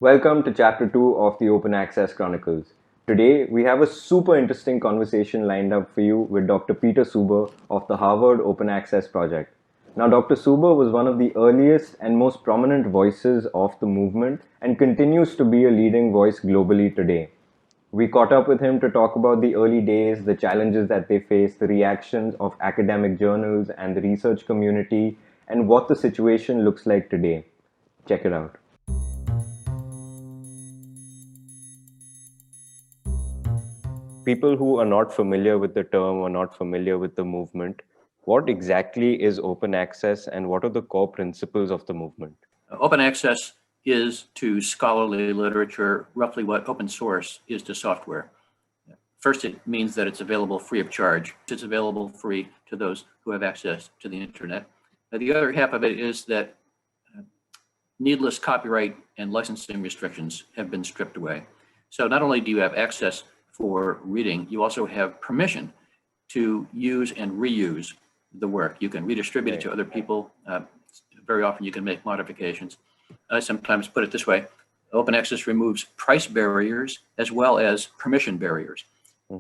Welcome to Chapter 2 of the Open Access Chronicles. Today, we have a super interesting conversation lined up for you with Dr. Peter Suber of the Harvard Open Access Project. Now, Dr. Suber was one of the earliest and most prominent voices of the movement and continues to be a leading voice globally today. We caught up with him to talk about the early days, the challenges that they faced, the reactions of academic journals and the research community, and what the situation looks like today. Check it out. People who are not familiar with the term or not familiar with the movement, what exactly is open access and what are the core principles of the movement? Open access is to scholarly literature roughly what open source is to software. First, it means that it's available free of charge. It's available free to those who have access to the internet. The other half of it is that needless copyright and licensing restrictions have been stripped away. So not only do you have access for reading, you also have permission to use and reuse the work. You can redistribute it to other people. Very often you can make modifications. I sometimes put it this way: open access removes price barriers as well as permission barriers.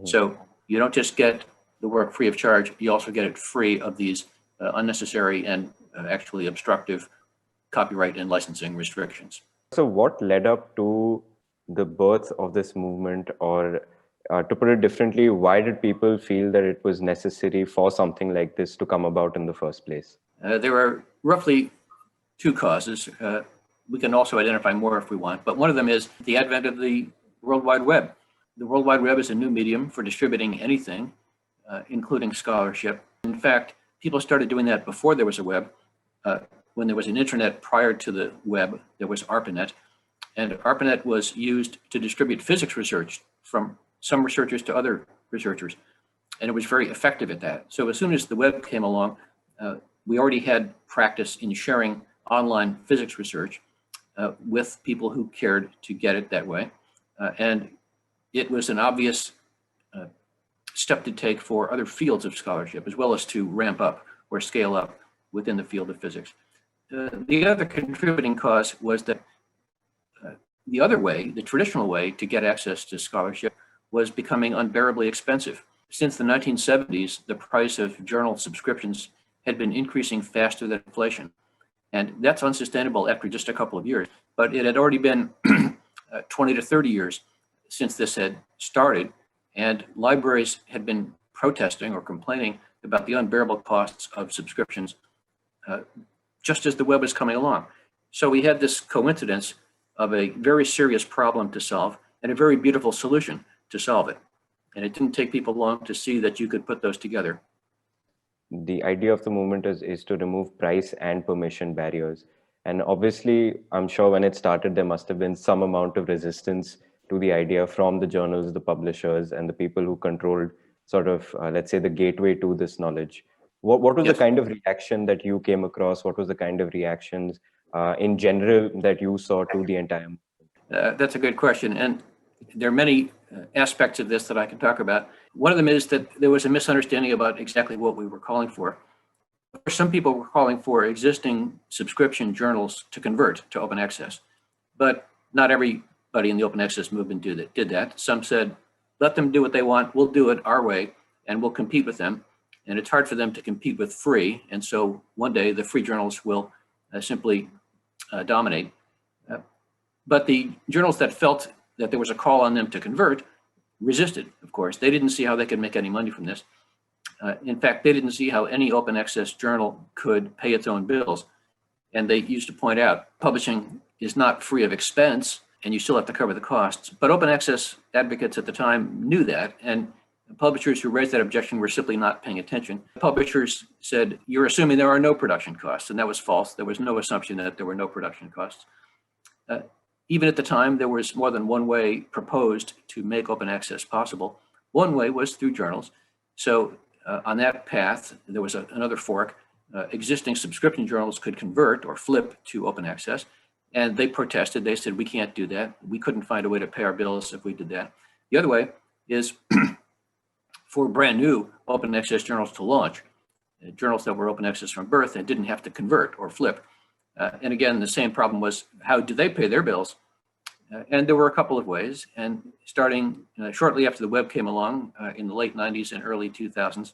So you don't just get the work free of charge, you also get it free of these unnecessary and actually obstructive copyright and licensing restrictions. So, what led up to the birth of this movement, or to put it differently, why did people feel that it was necessary for something like this to come about in the first place? There are roughly two causes. We can also identify more if we want, but one of them is the advent of the World Wide Web. The World Wide Web is a new medium for distributing anything, including scholarship. In fact, people started doing that before there was a web. When there was an internet prior to the web, there was ARPANET, and ARPANET was used to distribute physics research from some researchers to other researchers, and it was very effective at that. So as soon as the web came along, we already had practice in sharing online physics research with people who cared to get it that way, and it was an obvious step to take for other fields of scholarship, as well as to ramp up or scale up within the field of physics. The other contributing cause was that the other way, the traditional way to get access to scholarship, was becoming unbearably expensive. Since the 1970s, the price of journal subscriptions had been increasing faster than inflation. And that's unsustainable after just a couple of years. But it had already been 20 to 30 years since this had started, and libraries had been protesting or complaining about the unbearable costs of subscriptions just as the web was coming along. So we had this coincidence of a very serious problem to solve and a very beautiful solution to solve it. And it didn't take people long to see that you could put those together. The idea of the movement is to remove price and permission barriers. And obviously, I'm sure when it started, there must have been some amount of resistance to the idea from the journals, the publishers, and the people who controlled sort of, let's say, the gateway to this knowledge. What was Yes. the kind of reaction that you came across? What was the kind of reactions in general that you saw to the entire movement? That's a good question. And there are many aspects of this that I can talk about. One of them is that there was a misunderstanding about exactly what we were calling for. Some people were calling for existing subscription journals to convert to open access, but not everybody in the open access movement did that. Some said, let them do what they want, we'll do it our way, and we'll compete with them. And it's hard for them to compete with free, and so one day the free journals will simply dominate. But the journals that felt that there was a call on them to convert resisted, of course. They didn't see how they could make any money from this. In fact, they didn't see how any open access journal could pay its own bills. And they used to point out, publishing is not free of expense, and you still have to cover the costs. But open access advocates at the time knew that, and publishers who raised that objection were simply not paying attention. Publishers said, you're assuming there are no production costs, and that was false. There was no assumption that there were no production costs. Even at the time, there was more than one way proposed to make open access possible. One way was through journals. So on that path, there was another fork. Existing subscription journals could convert or flip to open access, and they protested. They said, we can't do that. We couldn't find a way to pay our bills if we did that. The other way is for brand new open access journals to launch, journals that were open access from birth and didn't have to convert or flip. And again, the same problem was, how do they pay their bills? And there were a couple of ways. And starting shortly after the web came along in the late 90s and early 2000s,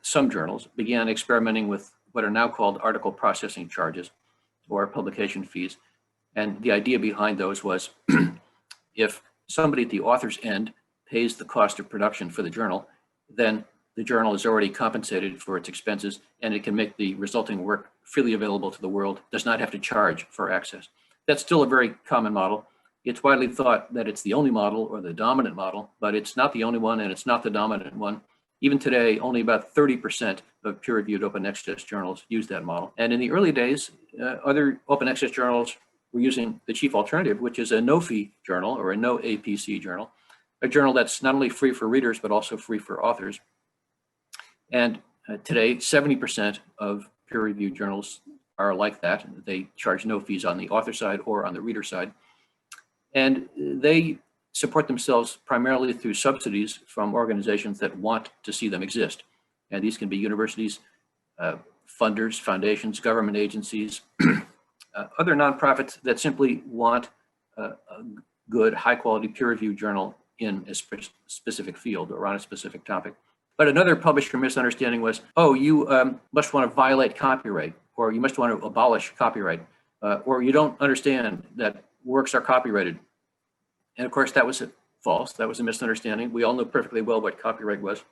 some journals began experimenting with what are now called article processing charges or publication fees. And the idea behind those was if somebody at the author's end pays the cost of production for the journal, then the journal is already compensated for its expenses and it can make the resulting work freely available to the world, does not have to charge for access. That's still a very common model. It's widely thought that it's the only model or the dominant model, but it's not the only one and it's not the dominant one. Even today, only about 30% of peer-reviewed open access journals use that model. And in the early days, other open access journals were using the chief alternative, which is a no-fee journal or a no APC journal, a journal that's not only free for readers, but also free for authors. And today, 70% of peer-reviewed journals are like that. They charge no fees on the author side or on the reader side. And they support themselves primarily through subsidies from organizations that want to see them exist. And these can be universities, funders, foundations, government agencies, other nonprofits that simply want a good, high-quality peer-reviewed journal in a specific field or on a specific topic. But another publisher misunderstanding was, oh, you must want to violate copyright, or you must want to abolish copyright, or you don't understand that works are copyrighted. And of course, that was false. That was a misunderstanding. We all know perfectly well what copyright was.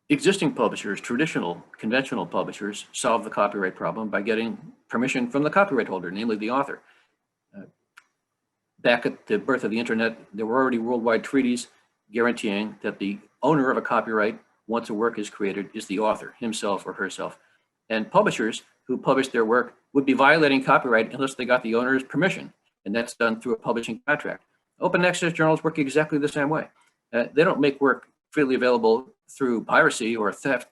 Existing publishers, traditional, conventional publishers, solve the copyright problem by getting permission from the copyright holder, namely the author. Back at the birth of the internet, there were already worldwide treaties guaranteeing that the owner of a copyright, once a work is created, is the author, himself or herself. And publishers who publish their work would be violating copyright unless they got the owner's permission. And that's done through a publishing contract. Open access journals work exactly the same way. They don't make work freely available through piracy or theft.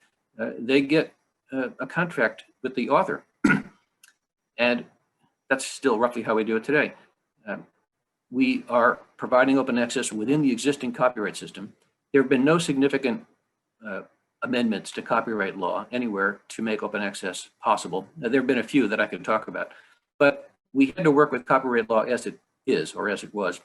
They get a contract with the author. And that's still roughly how we do it today. We are providing open access within the existing copyright system. There have been no significant amendments to copyright law anywhere to make open access possible. There have been a few that I could talk about, but we had to work with copyright law as it is, or as it was.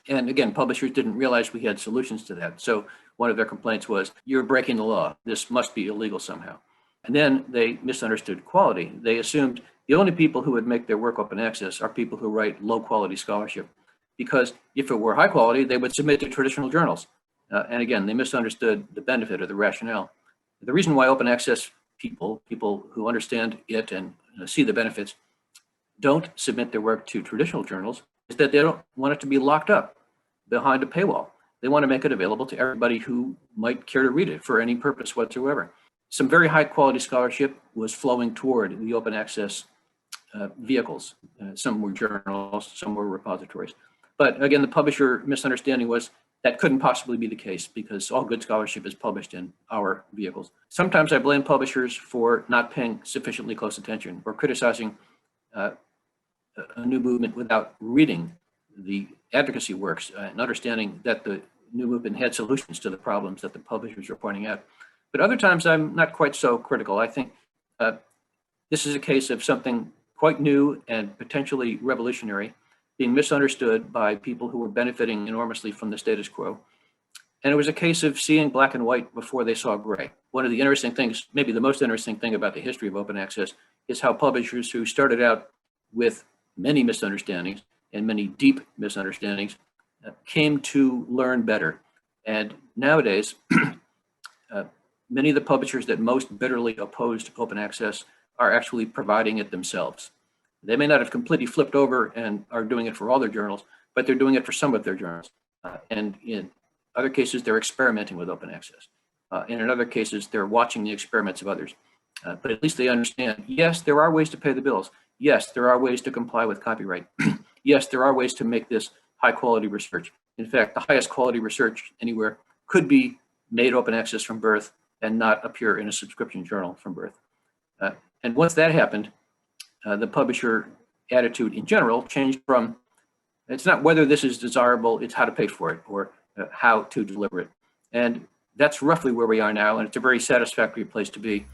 And again, publishers didn't realize we had solutions to that. So one of their complaints was, you're breaking the law. This must be illegal somehow. And then they misunderstood quality. They assumed the only people who would make their work open access are people who write low quality scholarship. Because if it were high quality, they would submit to traditional journals. And again, they misunderstood the benefit or the rationale. The reason why open access people who understand it and see the benefits, don't submit their work to traditional journals is that they don't want it to be locked up behind a paywall. They want to make it available to everybody who might care to read it for any purpose whatsoever. Some very high quality scholarship was flowing toward the open access vehicles. Some were journals, some were repositories. But again, the publisher misunderstanding was that couldn't possibly be the case because all good scholarship is published in our vehicles. Sometimes I blame publishers for not paying sufficiently close attention or criticizing a new movement without reading the advocacy works and understanding that the new movement had solutions to the problems that the publishers are pointing out. But other times I'm not quite so critical. I think this is a case of something quite new and potentially revolutionary being misunderstood by people who were benefiting enormously from the status quo. And it was a case of seeing black and white before they saw gray. One of the interesting things, maybe the most interesting thing about the history of open access is how publishers who started out with many misunderstandings and many deep misunderstandings came to learn better. And nowadays, many of the publishers that most bitterly opposed open access are actually providing it themselves. They may not have completely flipped over and are doing it for all their journals, but they're doing it for some of their journals. And in other cases, they're experimenting with open access. And in other cases, they're watching the experiments of others. But at least they understand, yes, there are ways to pay the bills. Yes, there are ways to comply with copyright. Yes, there are ways to make this high quality research. In fact, the highest quality research anywhere could be made open access from birth and not appear in a subscription journal from birth. And once that happened, the publisher attitude in general changed from, it's not whether this is desirable, it's how to pay for it or how to deliver it. And that's roughly where we are now. And it's a very satisfactory place to be.